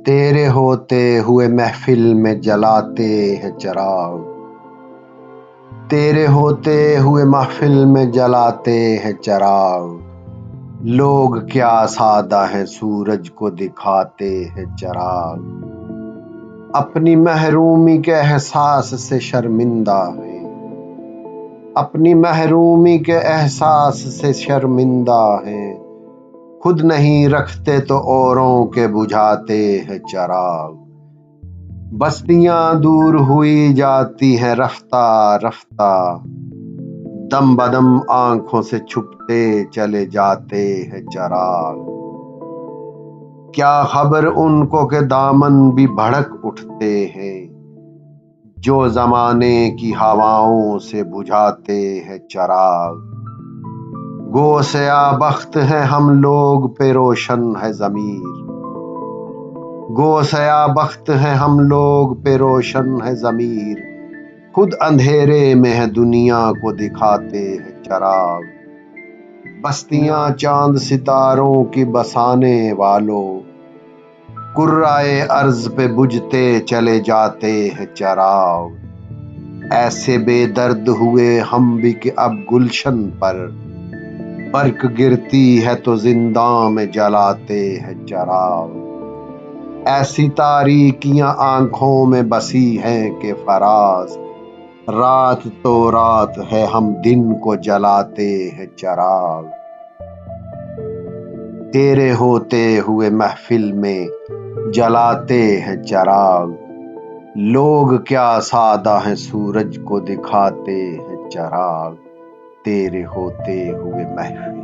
تیرے ہوتے ہوئے محفل میں جلاتے ہیں چراغ، تیرے ہوتے ہوئے محفل میں جلاتے ہیں چراغ، لوگ کیا سادہ ہیں سورج کو دکھاتے ہیں چراغ، اپنی محرومی کے احساس سے شرمندہ ہیں، اپنی محرومی کے احساس سے شرمندہ ہیں، خود نہیں رکھتے تو اوروں کے بجھاتے ہیں چراغ، بستیاں دور ہوئی جاتی ہیں رفتہ رفتہ، دم بدم آنکھوں سے چھپتے چلے جاتے ہیں چراغ، کیا خبر ان کو کہ دامن بھی بھڑک اٹھتے ہیں، جو زمانے کی ہواؤں سے بجھاتے ہیں چراغ، گو سیاہ بخت ہیں ہم لوگ پہ روشن ہے ضمیر، گو سیاہ بخت ہیں ہم لوگ پہ روشن ہے ضمیر، خود اندھیرے میں ہے دنیا کو دکھاتے ہیں چراغ، بستیاں چاند ستاروں کی بسانے والوں، کرۂ ارض پہ بجھتے چلے جاتے ہیں چراغ، ایسے بے درد ہوئے ہم بھی کہ اب گلشن پر برق گرتی ہے تو زنداں میں جلاتے ہیں چراغ، ایسی تاریکیاں آنکھوں میں بسی ہیں کہ فراز، رات تو رات ہے ہم دن کو جلاتے ہیں چراغ، تیرے ہوتے ہوئے محفل میں جلاتے ہیں چراغ، لوگ کیا سادہ ہیں سورج کو دکھاتے ہیں چراغ، تیرے ہوتے ہوئے محفل